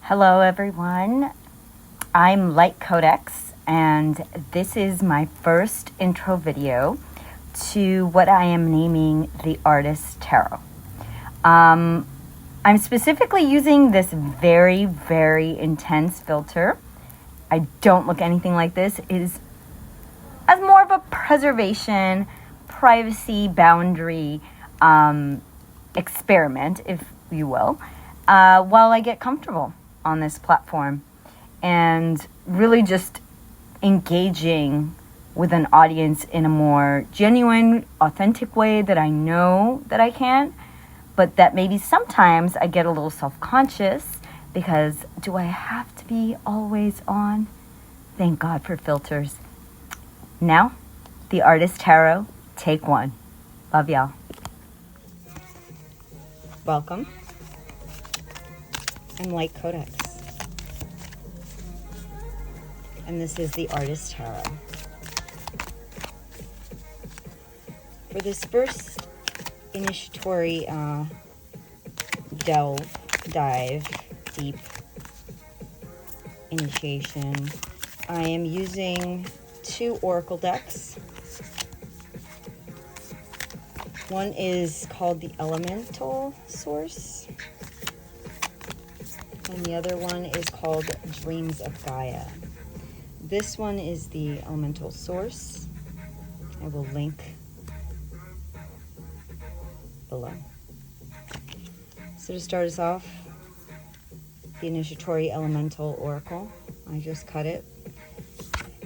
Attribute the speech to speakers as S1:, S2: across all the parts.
S1: Hello everyone, I'm Light Codex and this is my first intro video to what I am naming the Artist Tarot. I'm specifically using this very, very intense filter. I don't look anything like this. It is as more of a preservation, privacy boundary experiment, if you will, while I get comfortable on this platform and really just engaging with an audience in a more genuine, authentic way that I know that I can, but that maybe sometimes I get a little self-conscious because do I have to be always on? Thank God for filters. Now, the Artist Tarot, take one. Love y'all. Welcome. I'm Light Codex. And this is the Artist Tarot. For this first initiatory dive, deep initiation, I am using 2 oracle decks. One is called the Elemental Source, and the other one is called Dreams of Gaia. This one is the Elemental Source. I will link below. So to start us off, the Initiatory Elemental Oracle. I just cut it.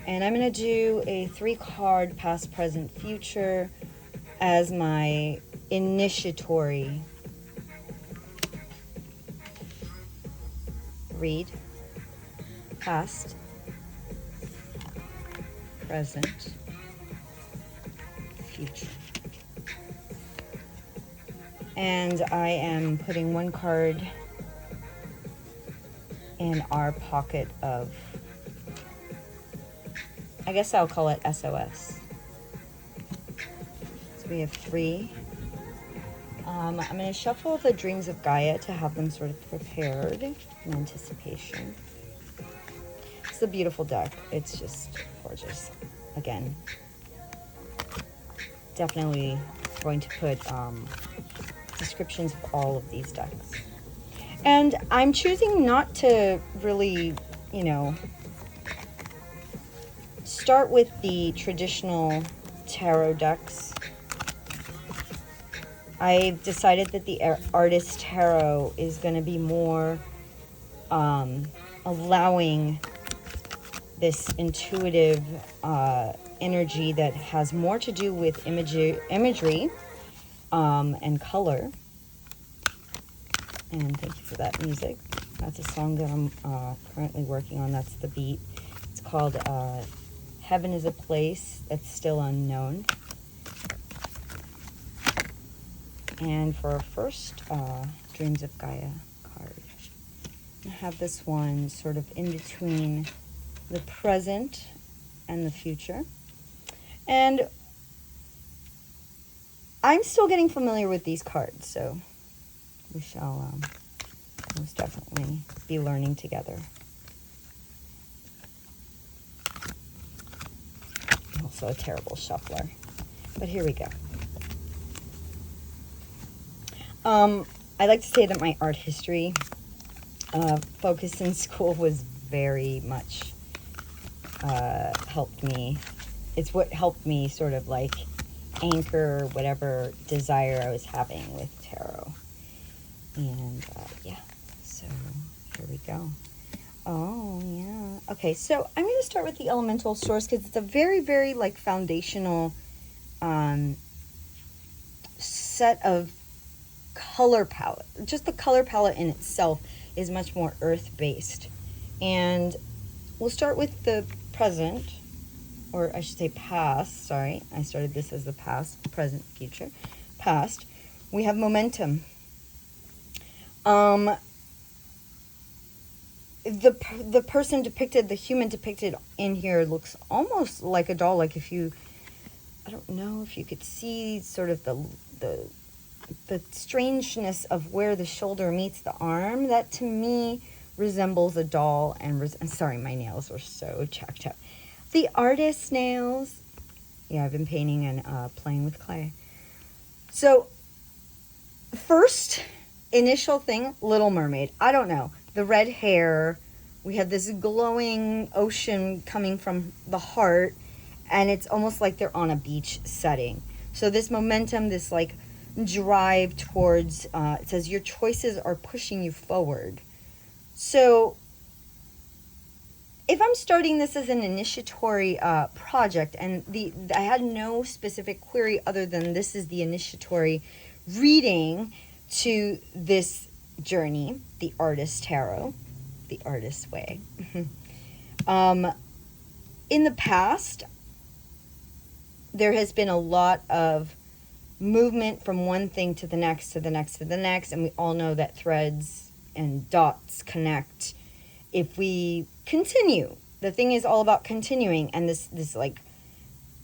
S1: And I'm going to do a 3-card past, present, future as my initiatory read. Past, present, future. And I am putting 1 card in our pocket of, I guess I'll call it SOS. So we have 3. I'm going to shuffle the Dreams of Gaia to have them sort of prepared in anticipation. It's a beautiful deck. It's just gorgeous. Again, definitely going to put descriptions of all of these decks. And I'm choosing not to really, start with the traditional tarot decks. I've decided that the Artist Tarot is going to be more allowing this intuitive energy that has more to do with imagery and color. And thank you for that music. That's a song that I'm currently working on. That's the beat. It's called Heaven is a Place That's Still Unknown. And for our first Dreams of Gaia card, I have this one sort of in between the present and the future. And I'm still getting familiar with these cards, so we shall most definitely be learning together. Also a terrible shuffler, but here we go. I like to say that my art history focus in school was very much helped me. It's what helped me sort of like anchor whatever desire I was having with tarot. And yeah, so here we go. Oh yeah. Okay, so I'm going to start with the Elemental Source because it's a very, very like foundational set of color palette. Just the color palette in itself is much more earth-based. And we'll start with the present, or I should say past. Sorry, I started this as the past, present, future. Past. We have momentum. The person depicted, the human depicted in here looks almost like a doll. Like if you, I don't know if you could see sort of the strangeness of where the shoulder meets the arm. That to me resembles a doll and sorry, my nails are so checked up. The artist nails. Yeah, I've been painting and playing with clay. So first initial thing, Little Mermaid. I don't know. The red hair. We have this glowing ocean coming from the heart, and it's almost like they're on a beach setting. So this momentum, this like drive towards, it says your choices are pushing you forward. So if I'm starting this as an initiatory project, and I had no specific query other than this is the initiatory reading to this journey, the Artist Tarot, the artist's way. In the past, there has been a lot of movement from one thing to the next, to the next, to the next, and we all know that threads and dots connect if we continue. The thing is all about continuing, and this like,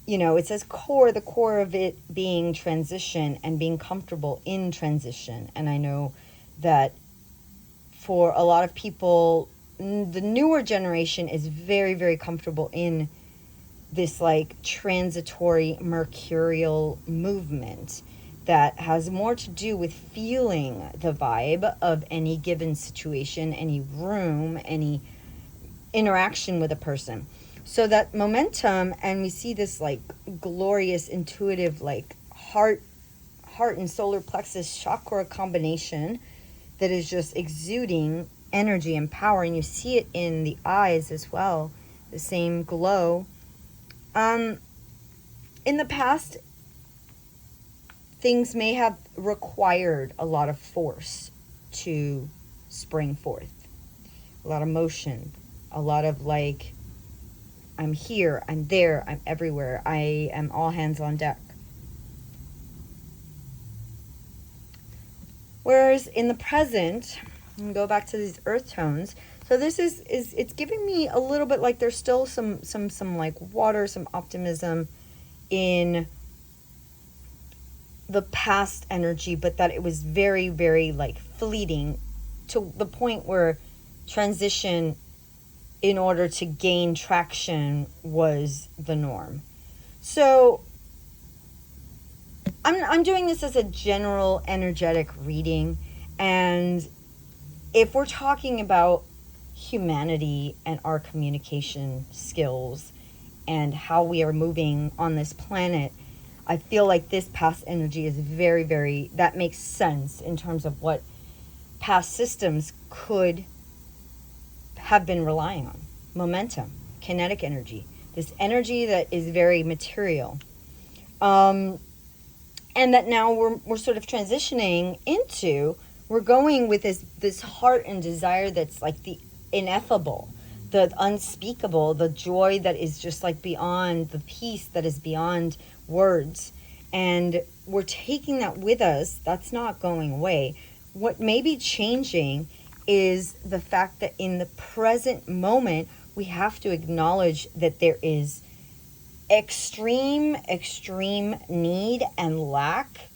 S1: you know, it says core, the core of it being transition and being comfortable in transition. And I know that for a lot of people, the newer generation is very, very comfortable in this like transitory mercurial movement that has more to do with feeling the vibe of any given situation, any room, any interaction with a person. So that momentum, and we see this like glorious intuitive like heart and solar plexus chakra combination that is just exuding energy and power, and you see it in the eyes as well, the same glow. In the past, things may have required a lot of force to spring forth, a lot of motion, a lot of like, I'm here, I'm there, I'm everywhere, I am all hands on deck. Whereas in the present, and go back to these earth tones, so this is it's giving me a little bit like there's still some like water, some optimism in the past energy, but that it was very, very like fleeting to the point where transition in order to gain traction was the norm. So I'm doing this as a general energetic reading, and if we're talking about humanity and our communication skills and how we are moving on this planet, I feel like this past energy is very, very, that makes sense in terms of what past systems could have been relying on. Momentum, kinetic energy, this energy that is very material. And that now we're sort of transitioning into, we're going with this heart and desire that's like the ineffable, the unspeakable, the joy that is just like beyond, the peace that is beyond words. And we're taking that with us. That's not going away. What may be changing is the fact that in the present moment, we have to acknowledge that there is extreme need and lack,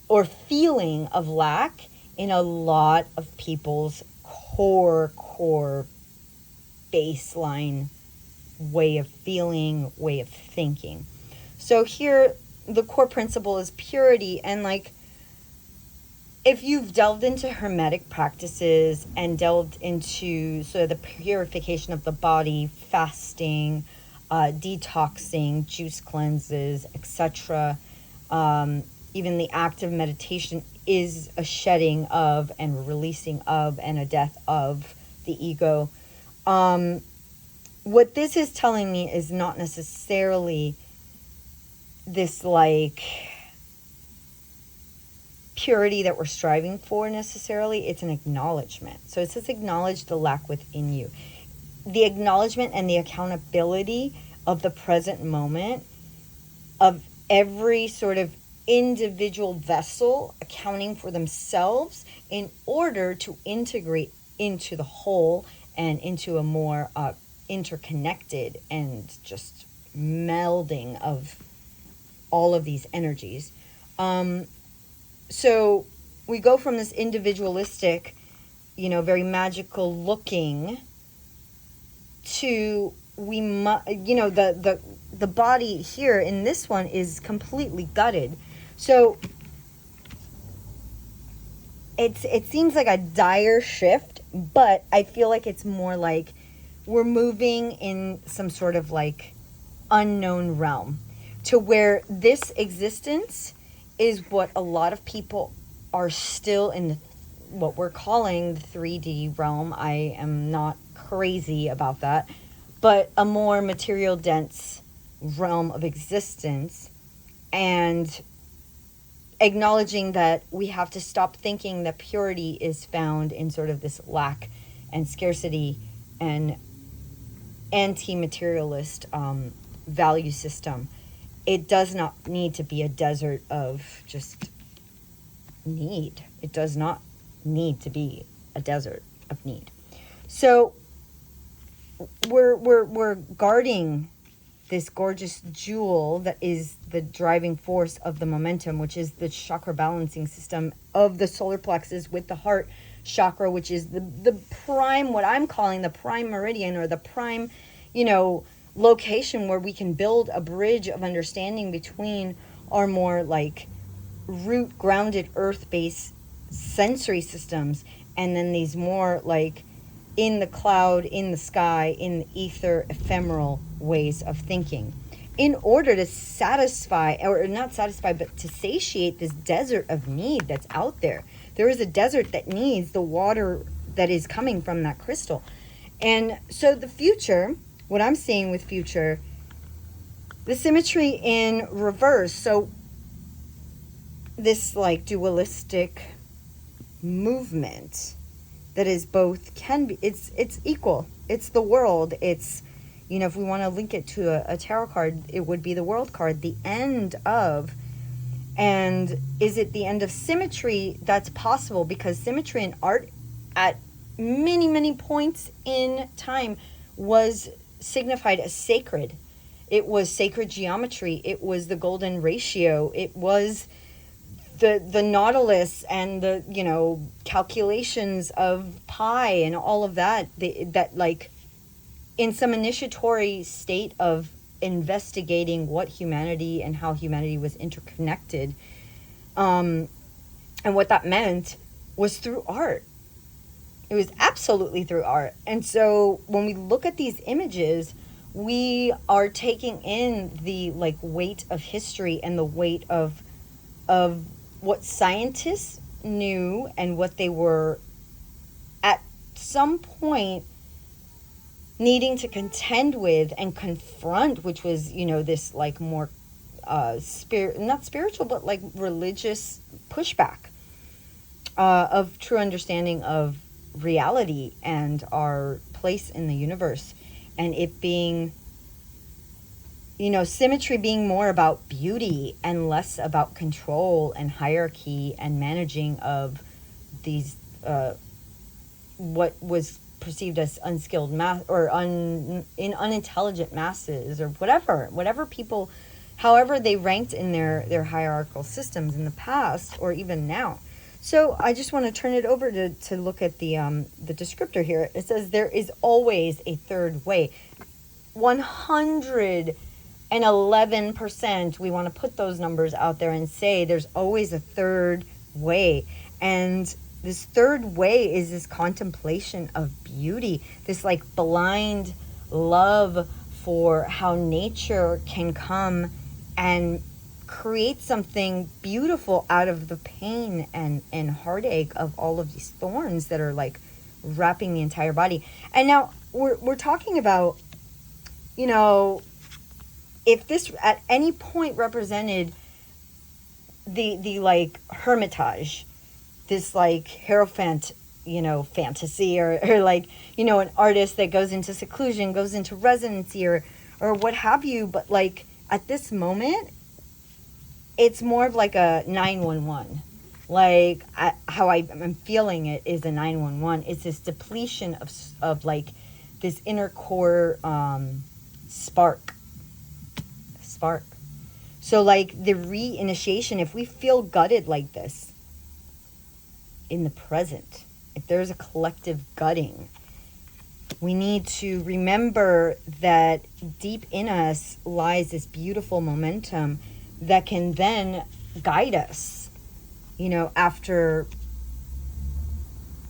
S1: or feeling of lack, in a lot of people's core baseline way of feeling, way of thinking. So here the core principle is purity, and like if you've delved into hermetic practices and delved into sort of the purification of the body, fasting, detoxing, juice cleanses, etc., even the act of meditation is a shedding of and releasing of and a death of the ego. What this is telling me is not necessarily this like purity that we're striving for necessarily. It's an acknowledgement. So it says acknowledge the lack within you. The acknowledgement and the accountability of the present moment, of every sort of individual vessel accounting for themselves in order to integrate into the whole and into a more interconnected and just melding of all of these energies. So we go from this individualistic, very magical looking, to the body here in this one is completely gutted. So it seems like a dire shift, but I feel like it's more like we're moving in some sort of like unknown realm, to where this existence is what a lot of people are still in what we're calling the 3D realm. I am not crazy about that, but a more material dense realm of existence, and acknowledging that we have to stop thinking that purity is found in sort of this lack and scarcity and anti-materialist value system. It does not need to be a desert of just need. It does not need to be a desert of need. So we're guarding this gorgeous jewel that is the driving force of the momentum, which is the chakra balancing system of the solar plexus with the heart chakra, which is the prime, what I'm calling the prime meridian, or the prime, location where we can build a bridge of understanding between our more like root grounded earth-based sensory systems, and then these more like in the cloud, in the sky, in the ether, ephemeral ways of thinking, in order to satisfy, or not satisfy, but to satiate this desert of need that's out there. There is a desert that needs the water that is coming from that crystal. And so the future, what I'm seeing with future, the symmetry in reverse. So this like dualistic movement that is both, can be, it's equal. It's the world. It's, if we want to link it to a tarot card, it would be the world card, the end of. And is it the end of symmetry? That's possible, because symmetry in art at many, many points in time was signified as sacred. It was sacred geometry. It was the golden ratio. It was the nautilus and the calculations of pi and all of that, that like in some initiatory state of investigating what humanity and how humanity was interconnected, and what that meant was through art. It was absolutely through art. And so when we look at these images, we are taking in the like weight of history and the weight of what scientists knew and what they were at some point needing to contend with and confront, which was, this like more not spiritual, but like religious pushback of true understanding of reality and our place in the universe, and it being, symmetry being more about beauty and less about control and hierarchy and managing of these what was perceived as unskilled mass, or unintelligent masses, or whatever people, however they ranked in their hierarchical systems in the past or even now. So I just want to turn it over to look at the descriptor here. It says there is always a third way. 111%, we want to put those numbers out there and say there's always a third way. And this third way is this contemplation of beauty, this like blind love for how nature can come and create something beautiful out of the pain and heartache of all of these thorns that are like wrapping the entire body. And now we're talking about, if this at any point represented the like hermitage, this like hierophant, fantasy, or like, an artist that goes into seclusion, goes into residency, or what have you. But like at this moment, it's more of like a 911. Like how I'm feeling it is a 911. It's this depletion of like this inner core spark. So like the reinitiation, if we feel gutted like this in the present, if there's a collective gutting, we need to remember that deep in us lies this beautiful momentum that can then guide us, after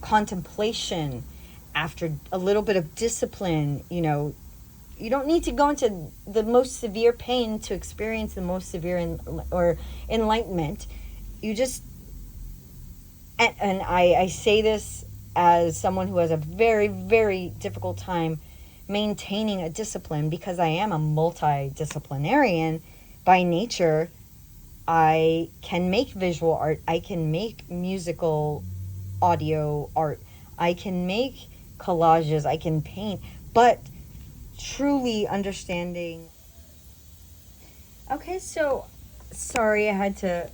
S1: contemplation, after a little bit of discipline. You don't need to go into the most severe pain to experience the most severe or enlightenment. You just, and I say this as someone who has a very, very difficult time maintaining a discipline, because I am a multidisciplinarian by nature. I can make visual art, I can make musical audio art, I can make collages, I can paint, but truly understanding. Okay, so sorry, I had to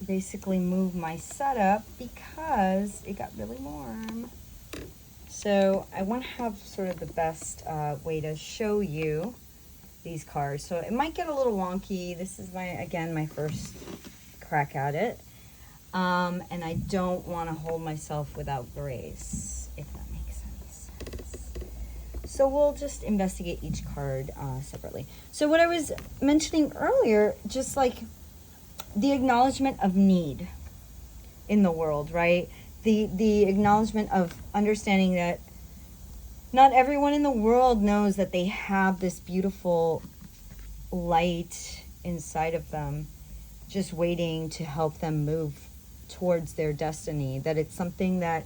S1: basically move my setup because it got really warm. So I want to have sort of the best way to show you these cards. So it might get a little wonky. This is my first crack at it. And I don't want to hold myself without grace, if that makes any sense. So we'll just investigate each card separately. So what I was mentioning earlier, just like the acknowledgement of need in the world, right? The acknowledgement of understanding that not everyone in the world knows that they have this beautiful light inside of them, just waiting to help them move towards their destiny. That it's something that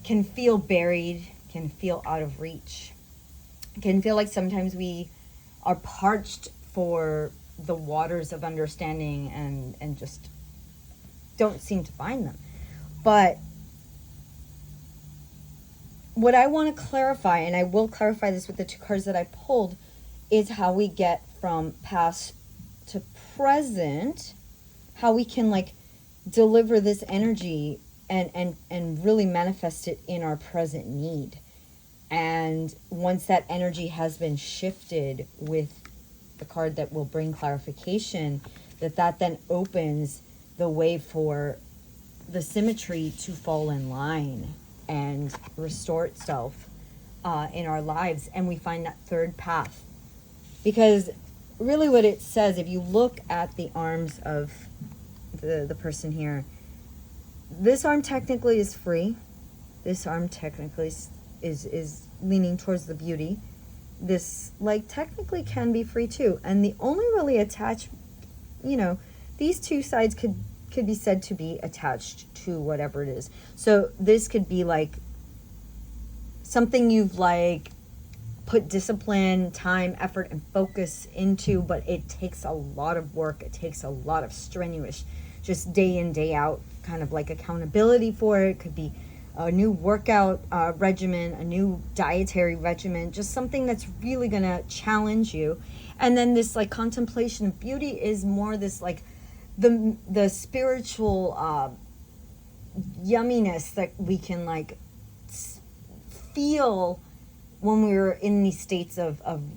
S1: can feel buried, can feel out of reach, can feel like sometimes we are parched for the waters of understanding and just don't seem to find them. But what I want to clarify, and I will clarify this with the two cards that I pulled, is how we get from past to present, how we can deliver this energy and really manifest it in our present need. And once that energy has been shifted with the card that will bring clarification, that then opens the way for the symmetry to fall in line and restore itself in our lives, and we find that third path. Because really what it says, if you look at the arms of the person here, this arm technically is free, this arm technically is leaning towards the beauty, this technically can be free too, and the only really attached, these two sides could be said to be attached to whatever it is. So this could be something you've put discipline, time, effort, and focus into, but it takes a lot of work. It takes a lot of strenuous, just day in, day out, kind of accountability for it. It could be a new workout regimen, a new dietary regimen, just something that's really going to challenge you. And then this contemplation of beauty is more this the spiritual yumminess that we can feel when we're in these states of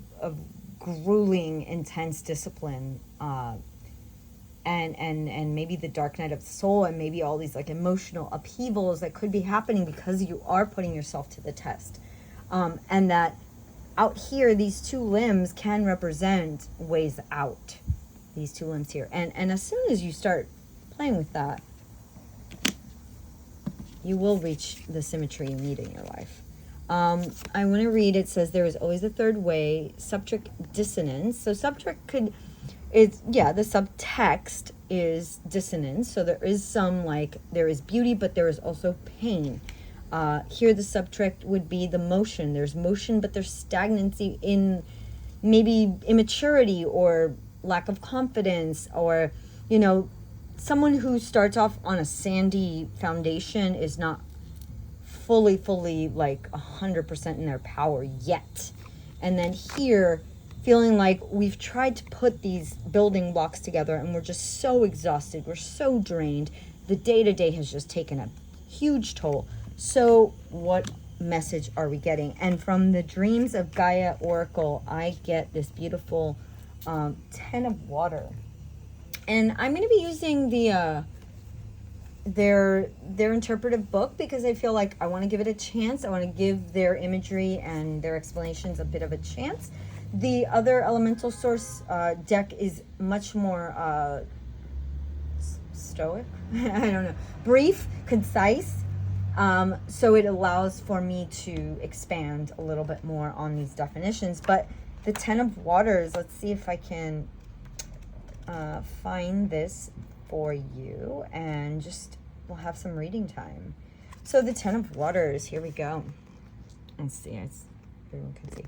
S1: grueling, intense discipline, and maybe the dark night of the soul, and maybe all these emotional upheavals that could be happening because you are putting yourself to the test. And that out here, these two limbs can represent ways out. These two limbs here. And as soon as you start playing with that, you will reach the symmetry you need in your life. I want to read, it says, there is always a third way, subtric dissonance. So subtric the subtext is dissonance. So there is some there is beauty, but there is also pain. Here the subtric would be the motion. There's motion, but there's stagnancy in maybe immaturity or lack of confidence, or someone who starts off on a sandy foundation is not fully 100% in their power yet. And then here, feeling like we've tried to put these building blocks together and we're just so exhausted, we're so drained, the day-to-day has just taken a huge toll. So what message are we getting? And from the Dreams of Gaia Oracle, I get this beautiful 10 of water. And I'm going to be using their interpretive book, because I feel like I want to give it a chance. I want to give their imagery and their explanations a bit of a chance. The other elemental source deck is much more stoic. I don't know, brief, concise. So it allows for me to expand a little bit more on these definitions. But the Ten of Waters, let's see if I can find this for you, and just we'll have some reading time. So the Ten of Waters, here we go. Let's see, everyone can see.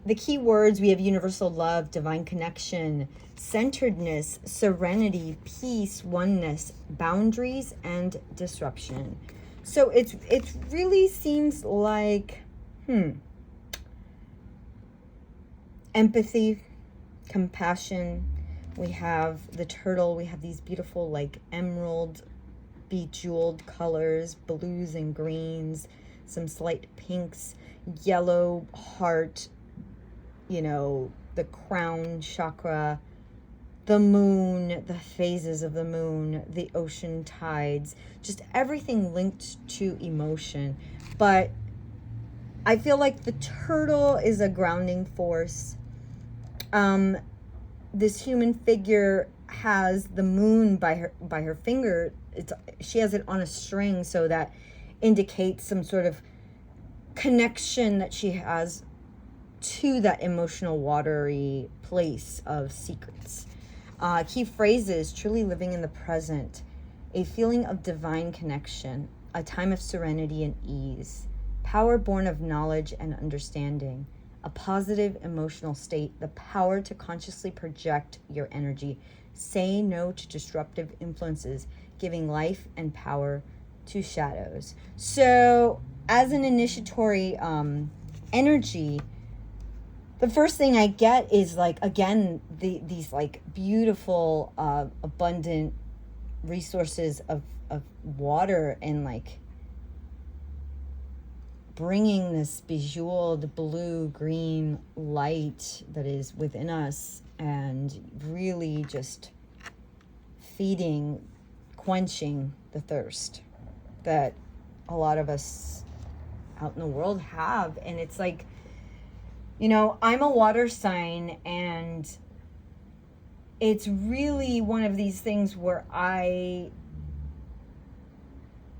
S1: The key words, we have universal love, divine connection, centeredness, serenity, peace, oneness, boundaries, and disruption. So it really seems like empathy, compassion. We have the turtle. We have these beautiful like emerald bejeweled colors, blues and greens, some slight pinks, yellow heart, you know, the crown chakra, the moon, the phases of the moon, the ocean tides, just everything linked to emotion. But I feel like the turtle is a grounding force. This human figure has the moon by her finger. She has it on a string, so that indicates some sort of connection that she has to that emotional watery place of secrets. Key phrases: truly living in the present, a feeling of divine connection, a time of serenity and ease, power born of knowledge and understanding, a positive emotional state, the power to consciously project your energy, say no to disruptive influences, giving life and power to shadows. So as an initiatory energy, the first thing I get is like, again, these like beautiful, abundant resources of water, and like bringing this bejeweled blue green light that is within us, and really just feeding, quenching the thirst that a lot of us out in the world have. And it's like, you know, I'm a water sign, and it's really one of these things where I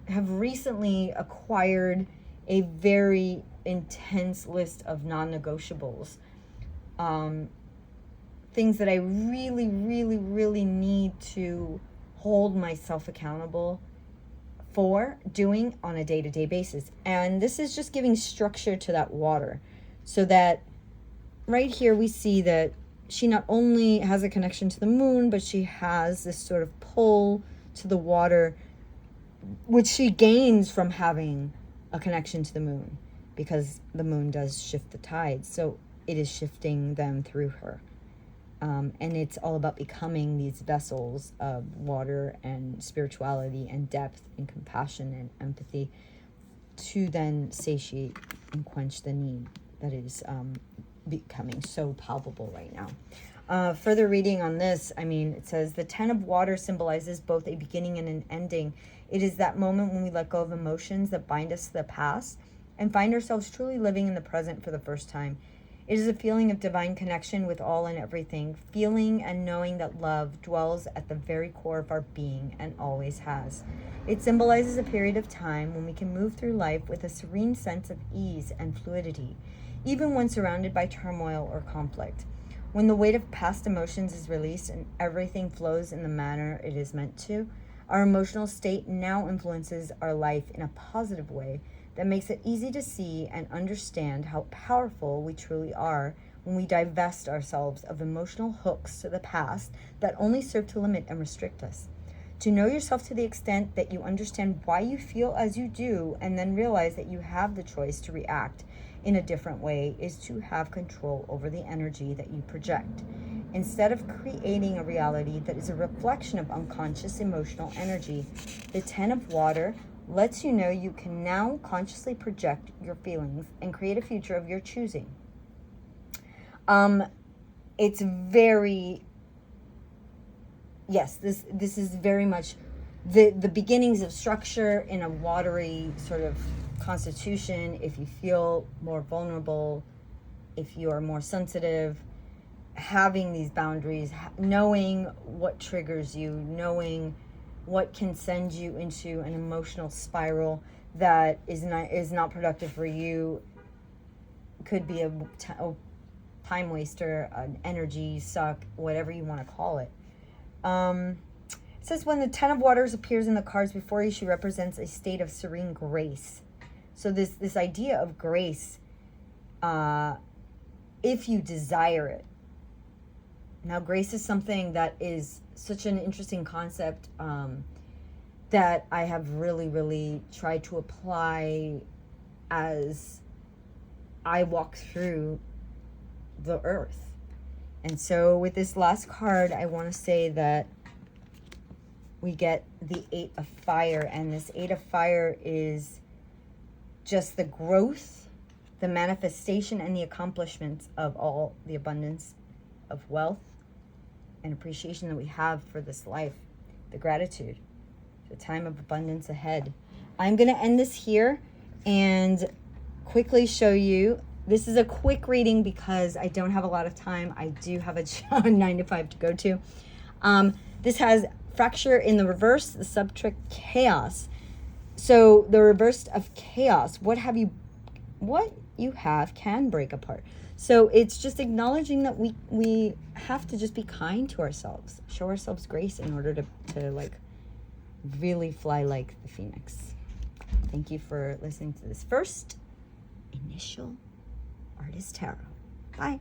S1: have recently acquired a very intense list of non-negotiables. Things that I really, really, really need to hold myself accountable for doing on a day-to-day basis. And this is just giving structure to that water, so that right here we see that she not only has a connection to the moon, but she has this sort of pull to the water, which she gains from having a connection to the moon, because the moon does shift the tides. So it is shifting them through her. And it's all about becoming these vessels of water and spirituality and depth and compassion and empathy, to then satiate and quench the need that is becoming so palpable right now. Further reading on this, I mean, it says the Ten of Water symbolizes both a beginning and an ending. It is that moment when we let go of emotions that bind us to the past and find ourselves truly living in the present for the first time. It is a feeling of divine connection with all and everything, feeling and knowing that love dwells at the very core of our being and always has. It symbolizes a period of time when we can move through life with a serene sense of ease and fluidity, even when surrounded by turmoil or conflict. When the weight of past emotions is released and everything flows in the manner it is meant to, our emotional state now influences our life in a positive way that makes it easy to see and understand how powerful we truly are when we divest ourselves of emotional hooks to the past that only serve to limit and restrict us. To know yourself to the extent that you understand why you feel as you do, and then realize that you have the choice to react in a different way, is to have control over the energy that you project, instead of creating a reality that is a reflection of unconscious emotional energy. The Ten of Water lets you know you can now consciously project your feelings and create a future of your choosing. It's very, yes, this is very much the beginnings of structure in a watery sort of constitution. If you feel more vulnerable, if you are more sensitive, having these boundaries, knowing what triggers you, knowing what can send you into an emotional spiral that is not productive for you, could be a time waster, an energy suck, whatever you want to call it. It says when the Ten of Waters appears in the cards before you, she represents a state of serene grace. So this idea of grace, if you desire it. Now, grace is something that is such an interesting concept that I have really, really tried to apply as I walk through the earth. And so with this last card, I want to say that we get the Eight of Fire, and this Eight of Fire is just the growth, the manifestation, and the accomplishments of all the abundance of wealth and appreciation that we have for this life, the gratitude, the time of abundance ahead. I'm going to end this here and quickly show you. This is a quick reading because I don't have a lot of time. I do have a 9 to 5 to go to. This has fracture in the reverse, the subtrick chaos. So the reverse of chaos, what you have can break apart. So it's just acknowledging that we have to just be kind to ourselves, show ourselves grace in order to like really fly like the phoenix. Thank you for listening to this first initial Artist Tarot. Bye.